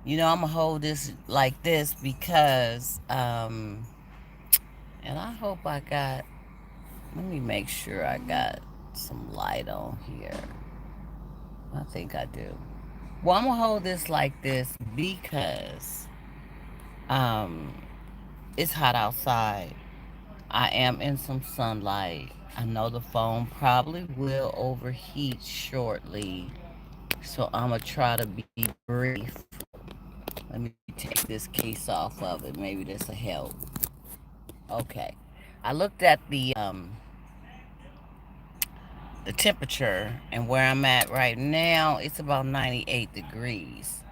I'm gonna hold this like this because, and I hope I got. Let me make sure I got some light on here. I think I do. Well, I'm gonna hold this like this because, um, it's hot outside. I am in some sunlight. I know the phone probably will overheat shortly, so I'm gonna try to be brief. Let me take this case off of it. Maybe this will help. Okay. I looked at the temperature, and where I'm at right now, it's about 98 degrees.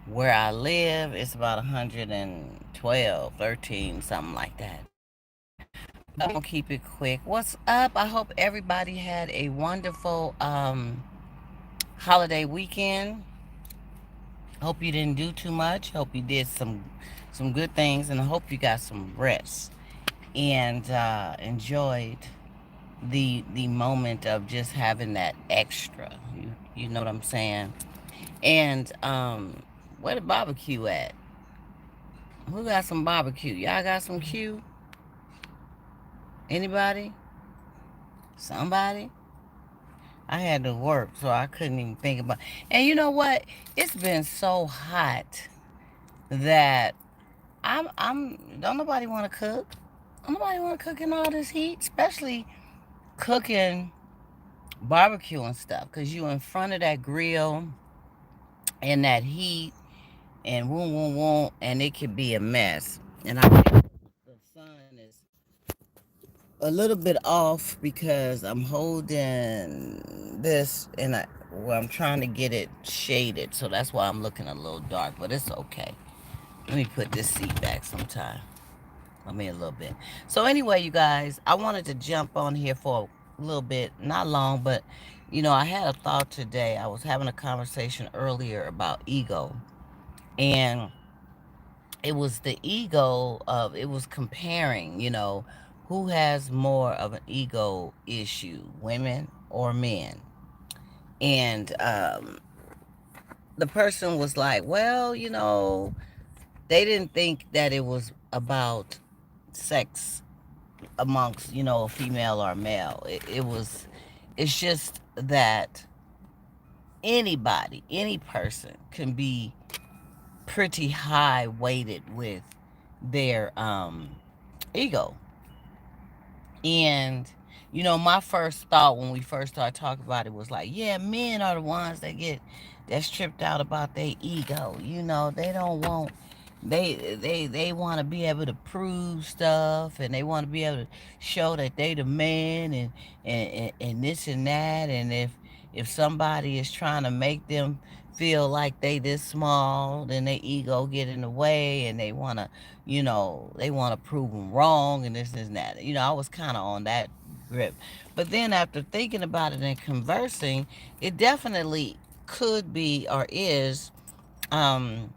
Where I live, it's about 112, 13, something like that. But I'm gonna keep it quick. What's up? I hope everybody had a wonderful holiday weekend. Hope you didn't do too much. Hope you did some good things, and I hope you got some rest and enjoyed the moment of just having that extra. You know what I'm saying? And where the barbecue at? Who got some barbecue? Y'all got some Q? Anybody? Somebody? I had to work, so I couldn't even think about. And you know what? It's been so hot that I'm. Don't nobody want to cook. Don't nobody want to cook in all this heat, especially cooking barbecue and stuff, cause you in front of that grill and that heat and woom woom woom, and it could be a mess. And I think the sun is a little bit off because I'm holding this and I'm trying to get it shaded, so that's why I'm looking a little dark, but it's okay. Let me put this seat back sometime. I mean, a little bit. So anyway, you guys, I wanted to jump on here for a little bit, not long, but I had a thought today. I was having a conversation earlier about ego, and it was the ego of it was comparing, who has more of an ego issue, women or men. And the person was like, well, they didn't think that it was about sex amongst, a female or a male. It's just that anybody, any person can be pretty high weighted with their ego. And my first thought when we first started talking about it was like, yeah, men are the ones that's tripped out about their ego. They don't want they want to be able to prove stuff, and they want to be able to show that they the man, and this and that. And if somebody is trying to make them feel like they this small, then their ego get in the way, and they want to prove them wrong, and this and that. I was kind of on that grip. But then after thinking about it and conversing, it definitely could be or is um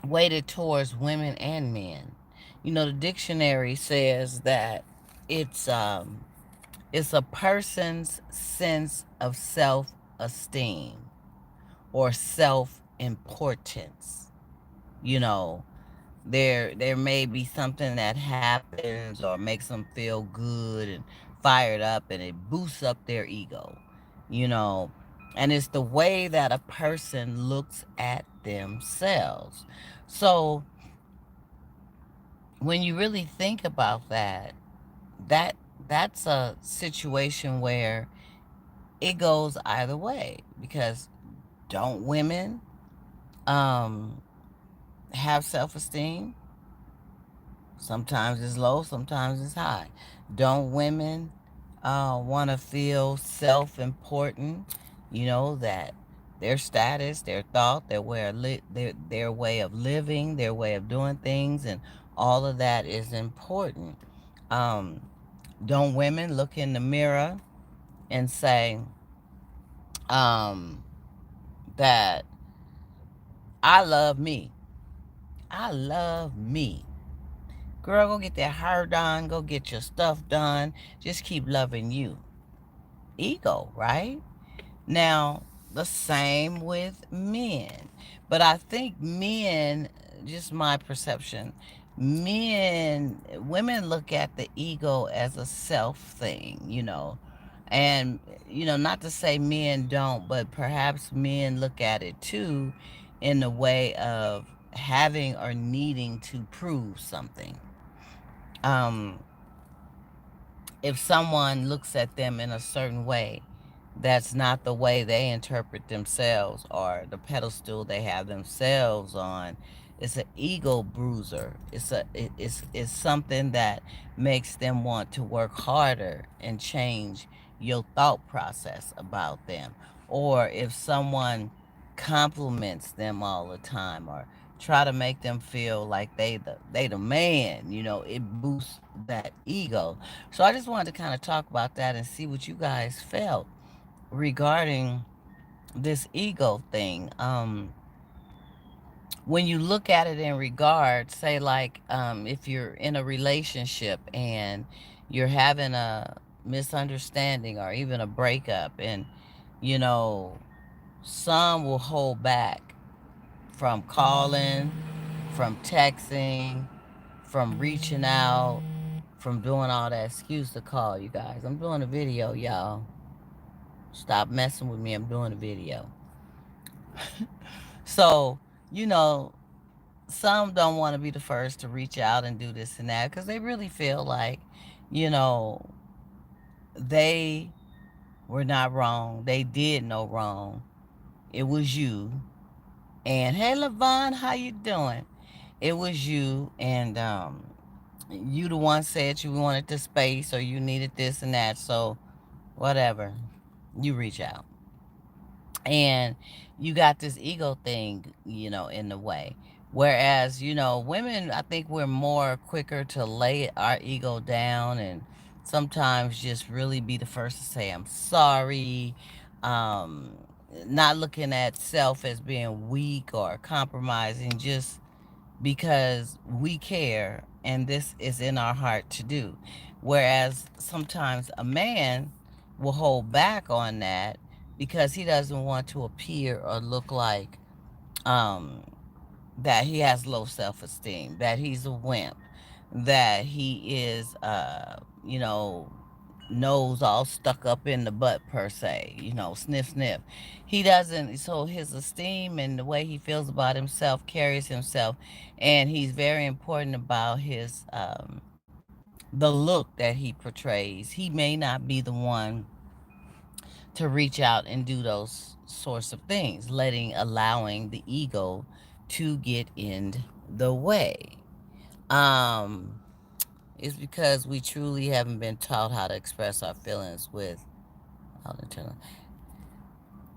weighted towards women and men. The dictionary says that it's um it's a person's sense of self-esteem or self-importance. You know, there may be something that happens or makes them feel good and fired up, and it boosts up their ego. You know, and it's the way that a person looks at themselves. So when you really think about that that's a situation where it goes either way, because don't women um have self-esteem? Sometimes it's low, sometimes it's high. Don't women want to feel self-important? That their status, their thought, their way of living, their way of doing things, and all of that is important. Um, don't women look in the mirror and say um, that I love me? I love me. Girl, go get that hair done. Go get your stuff done. Just keep loving you. Ego, right? Now, the same with men. But I think men, just my perception, women look at the ego as a self thing, And, not to say men don't, but perhaps men look at it too in the way of having or needing to prove something. Um, if someone looks at them in a certain way, that's not the way they interpret themselves or the pedestal they have themselves on. It's an ego bruiser. It's something that makes them want to work harder and change your thought process about them. Or if someone compliments them all the time or try to make them feel like they the man, it boosts that ego. So I just wanted to kind of talk about that and see what you guys felt regarding this ego thing. When you look at it in regard, say like if you're in a relationship and you're having a misunderstanding or even a breakup, and you know some will hold back from calling, from texting, from reaching out, from doing all that excuse to call. You guys, I'm doing a video, y'all. Stop messing with me. I'm doing a video. So, you know, some don't want to be the first to reach out and do this and that because they really feel like, you know, they were not wrong. They did no wrong. It was you. And hey, Levon, how you doing? It was you, and you the one said you wanted the space or you needed this and that. So whatever, you reach out. And you got this ego thing, in the way. Whereas, women, I think we're more quicker to lay our ego down and sometimes just really be the first to say, I'm sorry. Um, Not looking at self as being weak or compromising, just because we care and this is in our heart to do. Whereas sometimes a man will hold back on that because he doesn't want to appear or look like um, that he has low self esteem, that he's a wimp, that he is, nose all stuck up in the butt, per se, sniff, sniff. He doesn't, so his esteem and the way he feels about himself carries himself. And he's very important about the look that he portrays. He may not be the one to reach out and do those sorts of things, allowing the ego to get in the way. Um, it's because we truly haven't been taught how to express our feelings with how to turn.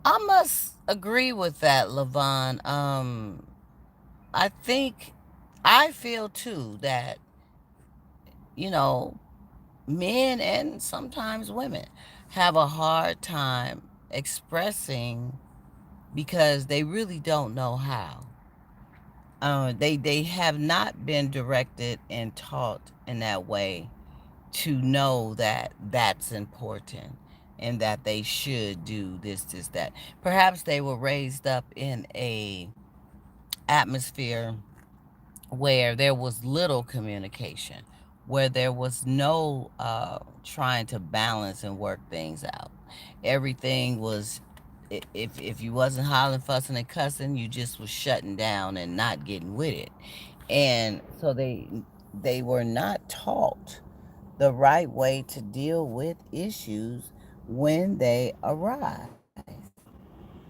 I must agree with that, Levon. I think I feel too that you know men and sometimes women have a hard time expressing because they really don't know how. They have not been directed and taught in that way to know that that's important and that they should do this, that. Perhaps they were raised up in a atmosphere where there was little communication, where there was no trying to balance and work things out. Everything was, if you wasn't hollering, fussing, and cussing, you just was shutting down and not getting with it. And so they were not taught the right way to deal with issues when they arise.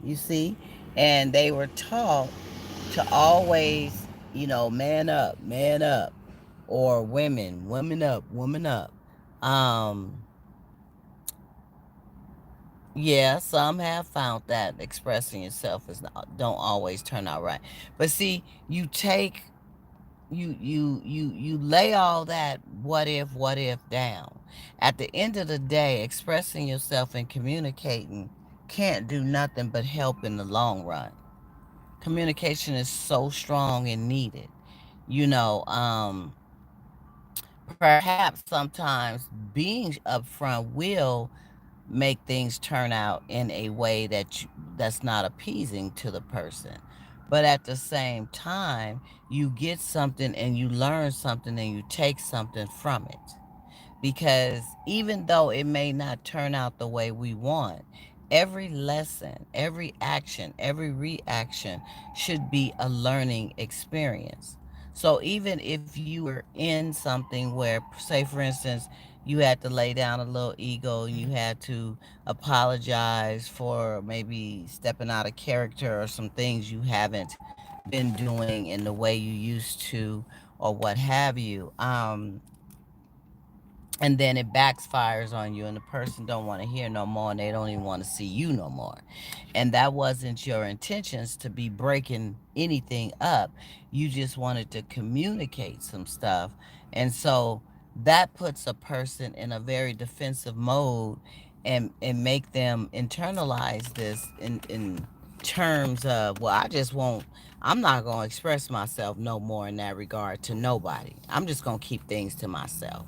You see? And they were taught to always, man up, or women up, woman up. Um, yeah, some have found that expressing yourself is not, don't always turn out right. But see, you lay all that what if down. At the end of the day, expressing yourself and communicating can't do nothing but help in the long run. Communication is so strong and needed. You know, perhaps sometimes being upfront will make things turn out in a way that's not appeasing to the person. But at the same time, you get something and you learn something and you take something from it. Because even though it may not turn out the way we want, every lesson, every action, every reaction should be a learning experience. So even if you were in something where, say for instance, you had to lay down a little ego and you had to apologize for maybe stepping out of character or some things you haven't been doing in the way you used to or what have you. And then it backfires on you and the person don't want to hear no more and they don't even want to see you no more, and that wasn't your intentions to be breaking anything up. You just wanted to communicate some stuff, and so that puts a person in a very defensive mode and make them internalize this in terms of, well, I just won't, I'm not going to express myself no more in that regard to nobody. I'm just going to keep things to myself.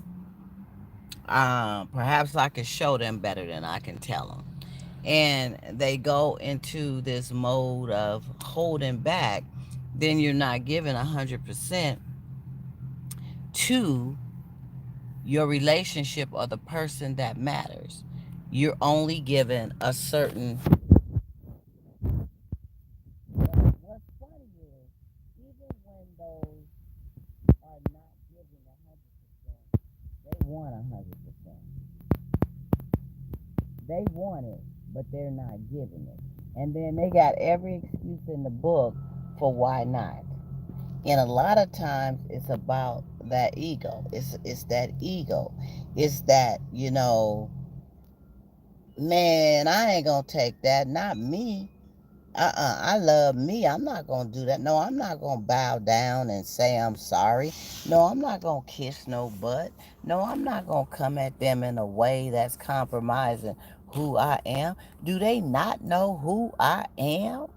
Perhaps I can show them better than I can tell them. And they go into this mode of holding back, then you're not giving 100% to your relationship or the person that matters. You're only given a certain. What's funny is, even when those are not giving 100%, they want 100%. They want it, but they're not giving it. And then they got every excuse in the book for why not. And a lot of times it's about that ego. It's that ego. It's that, man, I ain't gonna take that. Not me. I love me. I'm not gonna do that. No, I'm not gonna bow down and say I'm sorry. No, I'm not gonna kiss no butt. No, I'm not gonna come at them in a way that's compromising who I am. Do they not know who I am?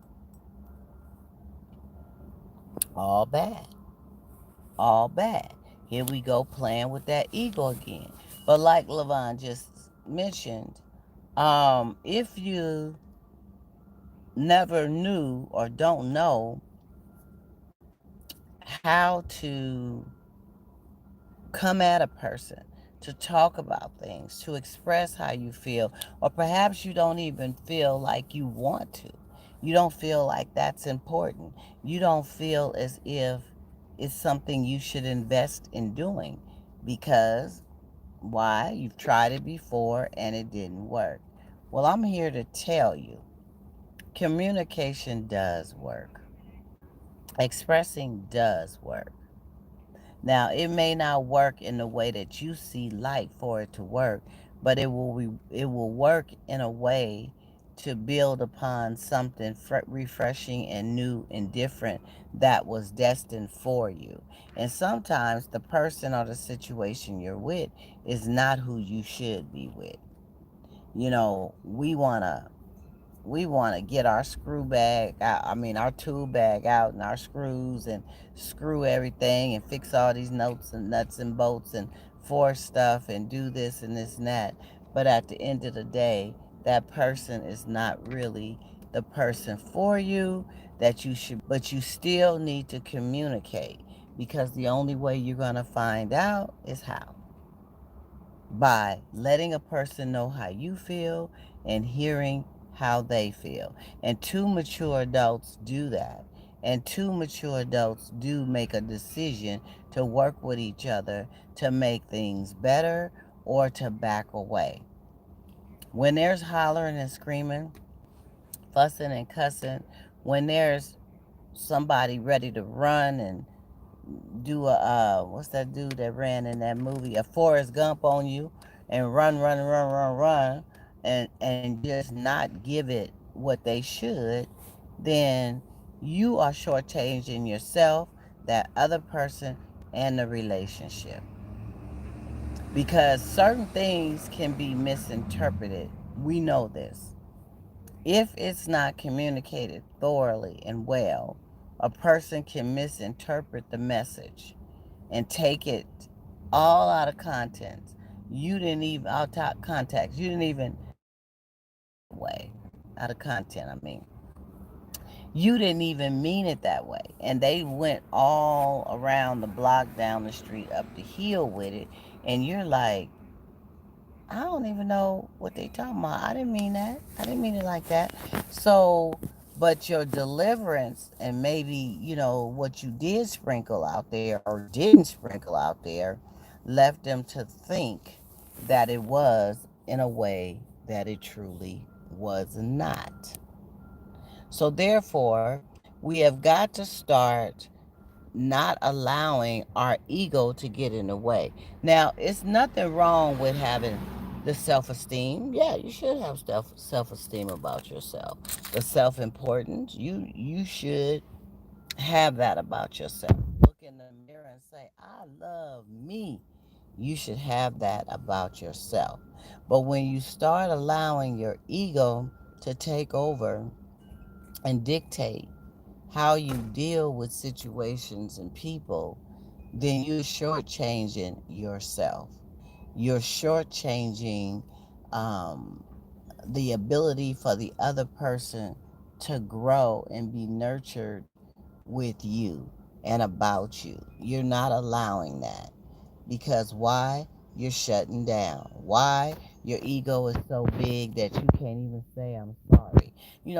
All bad. All bad. Here we go playing with that ego again. But like Levon just mentioned, if you never knew or don't know how to come at a person, to talk about things, to express how you feel, or perhaps you don't even feel like you want to. You don't feel like that's important. You don't feel as if it's something you should invest in doing because why? You've tried it before and it didn't work. Well, I'm here to tell you communication does work, expressing does work. Now, it may not work in the way that you see like for it to work, but it will work in a way to build upon something refreshing and new and different that was destined for you. And sometimes the person or the situation you're with is not who you should be with. We want to get our screw bag out, I mean our tool bag out and our screws and screw everything and fix all these notes and nuts and bolts and force stuff and do this and this and that. But at the end of the day, that person is not really the person for you that you should, but you still need to communicate because the only way you're going to find out is how, by letting a person know how you feel and hearing how they feel. And two mature adults do that. And two mature adults do make a decision to work with each other to make things better or to back away. When there's hollering and screaming, fussing and cussing, when there's somebody ready to run and do a what's that dude that ran in that movie, a Forrest Gump on you, and run, and just not give it what they should, then you are shortchanging yourself, that other person, and the relationship. Because certain things can be misinterpreted. We know this. If it's not communicated thoroughly and well, a person can misinterpret the message and take it all out of context. You didn't even out of context. You didn't even way, out of content, I mean. You didn't even mean it that way. And they went all around the block, down the street, up the hill with it. And you're like, I don't even know what they talking about. I didn't mean that. I didn't mean it like that. So, but your deliverance and maybe, what you did sprinkle out there or didn't sprinkle out there left them to think that it was in a way that it truly was not. So, therefore, we have got to start not allowing our ego to get in the way. Now, it's nothing wrong with having the self-esteem. Yeah, you should have self-esteem about yourself. The self-importance, you should have that about yourself. Look in the mirror and say, "I love me." You should have that about yourself. But when you start allowing your ego to take over and dictate how you deal with situations and people, then you're shortchanging yourself. You're shortchanging um, the ability for the other person to grow and be nurtured with you and about you. You're not allowing that. Because why? You're shutting down. Why? Your ego is so big that you can't even say, "I'm sorry."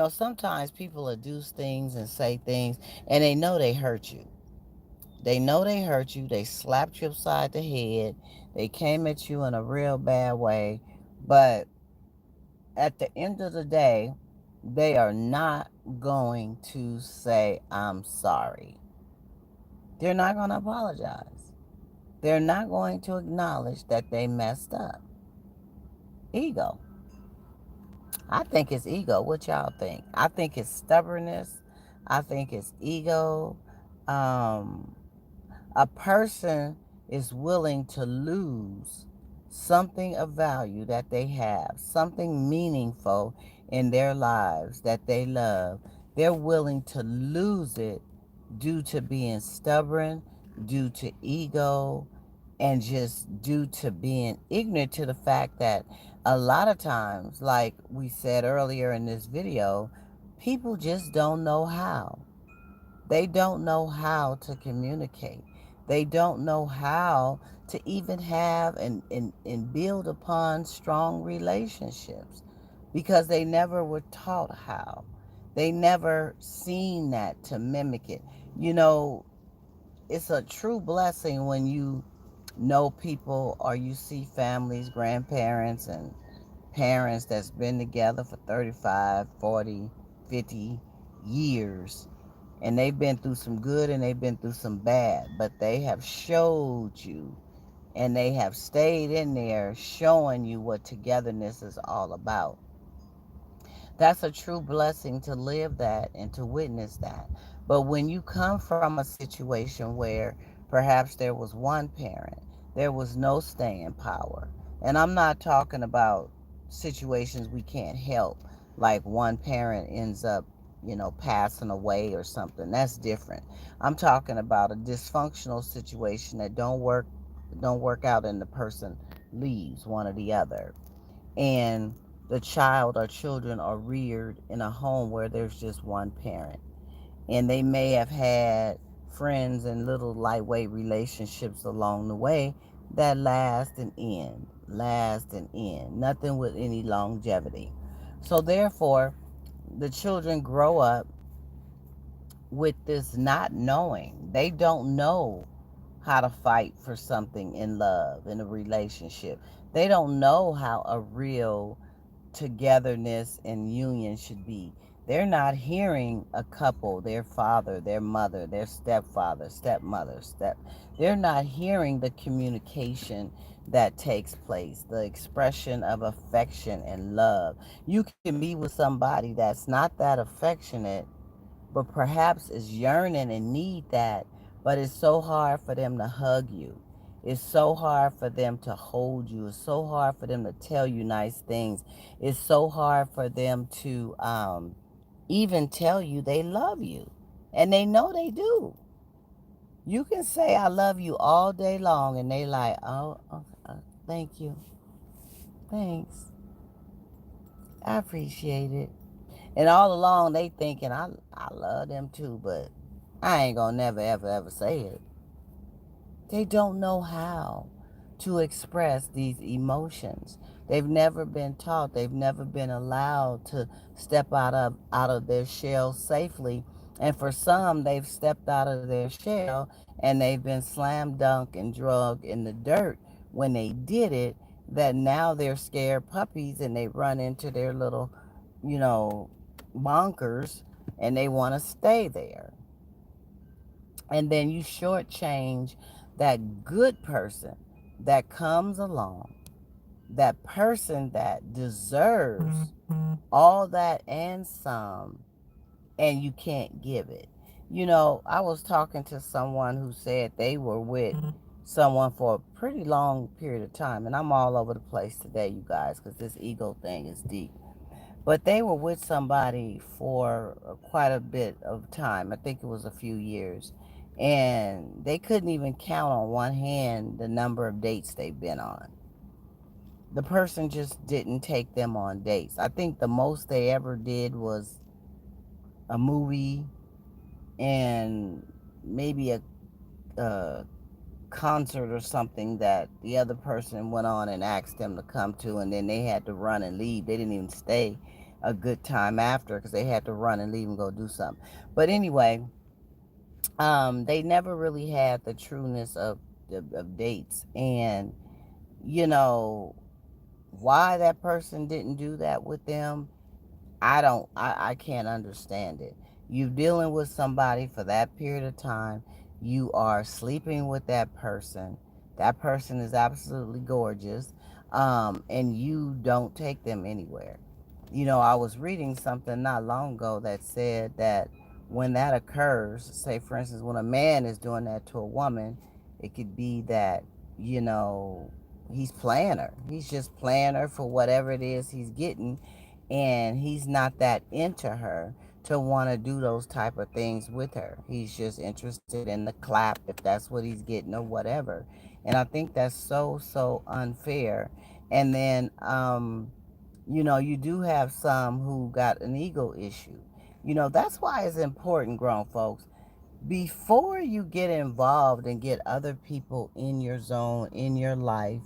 Sometimes people will do things and say things and they know they hurt you. They know they hurt you. They slapped you upside the head. They came at you in a real bad way. But at the end of the day, they are not going to say, "I'm sorry." They're not going to apologize. They're not going to acknowledge that they messed up. Ego. I think it's ego. What y'all think? I think it's stubbornness. I think it's ego. Um, a person is willing to lose something of value that they have, something meaningful in their lives that they love. They're willing to lose it due to being stubborn, due to ego, and just due to being ignorant to the fact that a lot of times, like we said earlier in this video, people just don't know how. They don't know how to communicate. They don't know how to even have and build upon strong relationships because they never were taught how. They never seen that to mimic it. You know, it's a true blessing when you know people or you see families, grandparents, and parents that's been together for 35, 40, 50 years. And they've been through some good and they've been through some bad, but they have showed you and they have stayed in there showing you what togetherness is all about. That's a true blessing to live that and to witness that. But when you come from a situation where perhaps there was one parent, there was no staying power. And I'm not talking about situations we can't help, like one parent ends up, passing away or something. That's different. I'm talking about a dysfunctional situation that don't work out and the person leaves one or the other, and the child or children are reared in a home where there's just one parent. And they may have had friends and little lightweight relationships along the way that last and end. Nothing with any longevity. So, therefore, the children grow up with this not knowing. They don't know how to fight for something in love, in a relationship. They don't know how a real togetherness and union should be. They're not hearing a couple, their father, their mother, their stepfather, stepmother, they're not hearing the communication that takes place, the expression of affection and love. You can be with somebody that's not that affectionate, but perhaps is yearning and need that, but it's so hard for them to hug you. It's so hard for them to hold you. It's so hard for them to tell you nice things. It's so hard for them to even tell you they love you. And they know they do. You can say, "I love you" all day long, and they like, "Oh, thank you. Thanks." I appreciate it. And all along they thinking I love them too, but I ain't gonna never ever ever say it. They don't know how to express these emotions. They've never been taught. They've never been allowed to step out of their shell safely. And for some, they've stepped out of their shell and they've been slam dunk and drugged in the dirt when they did it. That now they're scared puppies and they run into their little, you know, bonkers and they want to stay there. And then you shortchange that good person that comes along, that person that deserves all that and some, and you can't give it. You know, I was talking to someone who said they were with someone for a pretty long period of time, and I'm all over the place today, you guys, because this ego thing is deep. But they were with somebody for quite a bit of time. I think it was a few years. And they couldn't even count on one hand the number of dates they've been on. The person just didn't take them on dates. I think the most they ever did was a movie and maybe a concert or something that the other person went on and asked them to come to, and then they had to run and leave. They didn't even stay a good time after because they had to run and leave and go do something. But anyway, they never really had the trueness of dates. And, you know, why that person didn't do that with them, I can't understand it. You dealing with somebody for that period of time. You are sleeping with that person. That person is absolutely gorgeous. And you don't take them anywhere. You know, I was reading something not long ago that said that when that occurs, say for instance, when a man is doing that to a woman, it could be that, you know, he's playing her. He's just playing her for whatever it is he's getting, and he's not that into her to want to do those type of things with her. He's just interested in the clap if that's what he's getting or whatever. And I think that's so unfair. And then you know, you do have some who got an ego issue. You know, that's why it's important, grown folks, before you get involved and get other people in your zone, in your life,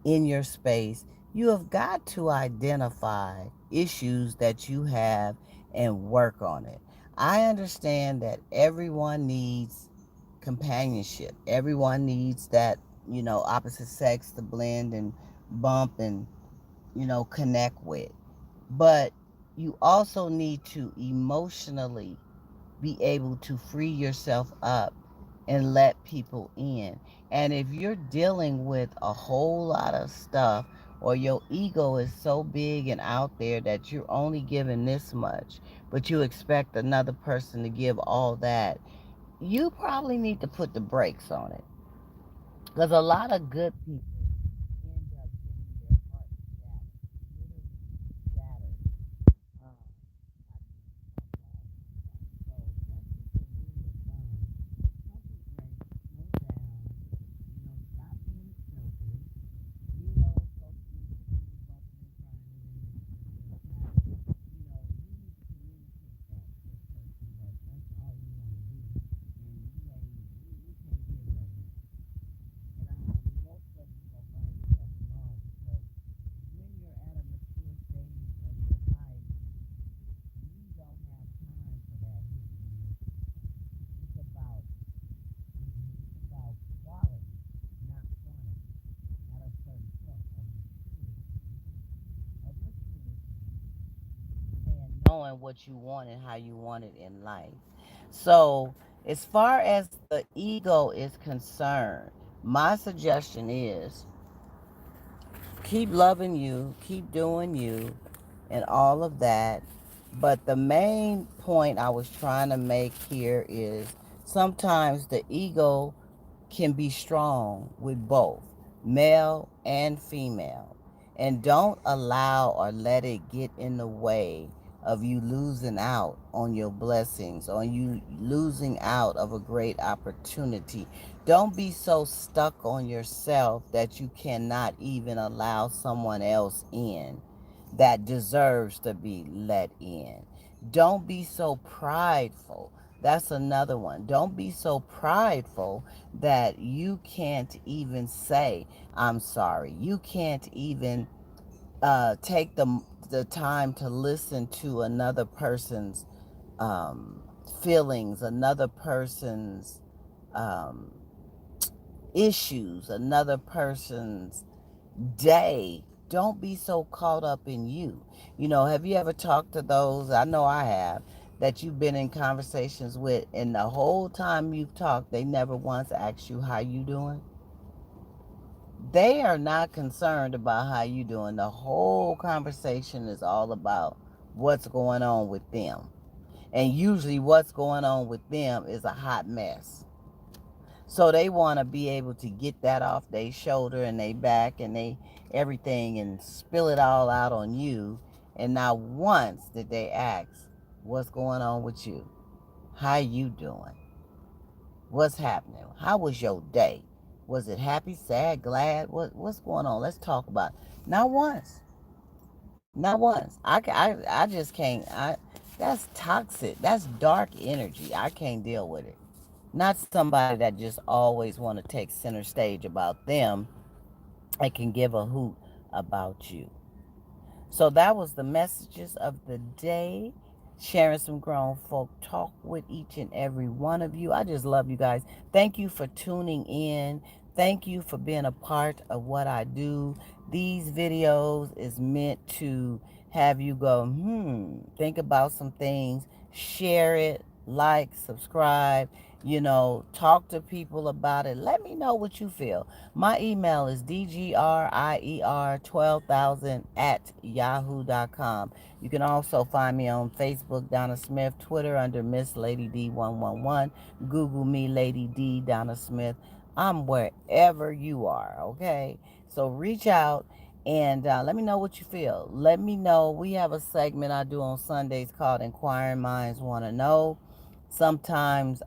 in your space, you have got to identify issues that you have and work on it. I understand that everyone needs companionship. Everyone needs that, you know, opposite sex to blend and bump and, you know, connect with. But you also need to emotionally be able to free yourself up and let people in. And if you're dealing with a whole lot of stuff, or your ego is so big and out there that you're only giving this much, but you expect another person to give all that, you probably need to put the brakes on it. Because a lot of good people end up getting their heart shattered, literally shattered. Um, so that's just a rule of thumb. Pump your brakes, slow down, you know, stop being stupid. You know, folks need to be bumping and crying and tapping. You know, you need to communicate that to a person that that's all you want to do. And you can't give that much. And most of you gonna find yourself alone because when you're at a mature stage of your life, you don't have time for that history. It's about quality, not quantity. At a certain point of maturity and knowing what you want and how you want it in life. So, as far as the ego is concerned, my suggestion is keep loving you, keep doing you, and all of that. But the main point I was trying to make here is sometimes the ego can be strong with both male and female. And don't allow or let it get in the way of you losing out on your blessings, on you losing out of a great opportunity. Don't be so stuck on yourself that you cannot even allow someone else in. that deserves to be let in. Don't be so prideful. That's another one. Don't be so prideful that you can't even say, I'm sorry. You can't even take the time to listen to another person's um, feelings, another person's um, issues, another person's day. Don't be so caught up in you. You know, have you ever talked to those? I know I have, that you've been in conversations with, and the whole time you've talked, they never once asked you how you doing. They are not concerned about how you doing. The whole conversation is all about what's going on with them. And usually what's going on with them is a hot mess. So they want to be able to get that off their shoulder and their back and they everything and spill it all out on you. And not once did they ask, what's going on with you? How you doing? What's happening? How was your day? Was it happy, sad, glad? What's going on? Let's talk about it. Not once. Not once. I just can't. That's toxic. That's dark energy. I can't deal with it. Not somebody that just always want to take center stage about them and can give a hoot about you. So that was the messages of the day. Sharing some grown folk talk with each and every one of you. I just love you guys. Thank you for tuning in. Thank you for being a part of what I do. These videos is meant to have you go, think about some things, share it, like, subscribe, talk to people about it. Let me know what you feel. My email is dgrier12,000 at yahoo.com. You can also find me on Facebook, Donna Smith, Twitter under Miss Lady D111, Google me, Lady D, Donna Smith. I'm wherever you are, okay? So reach out and let me know what you feel. Let me know. We have a segment I do on Sundays called Inquiring Minds Want to Know. Sometimes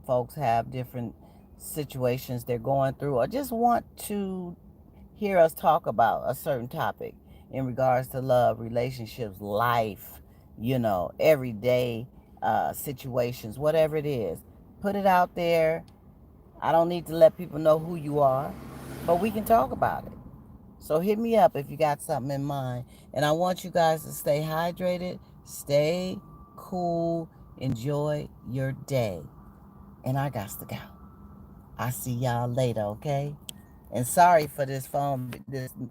folks have different situations they're going through or just want to hear us talk about a certain topic in regards to love, relationships, life, everyday situations, whatever it is. Put it out there. I don't need to let people know who you are, but we can talk about it. So hit me up if you got something in mind. And I want you guys to stay hydrated, stay cool, enjoy your day. And I got to go. I see y'all later, okay? And sorry for this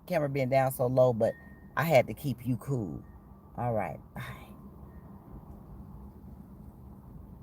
camera being down so low, but I had to keep you cool. All right. Bye.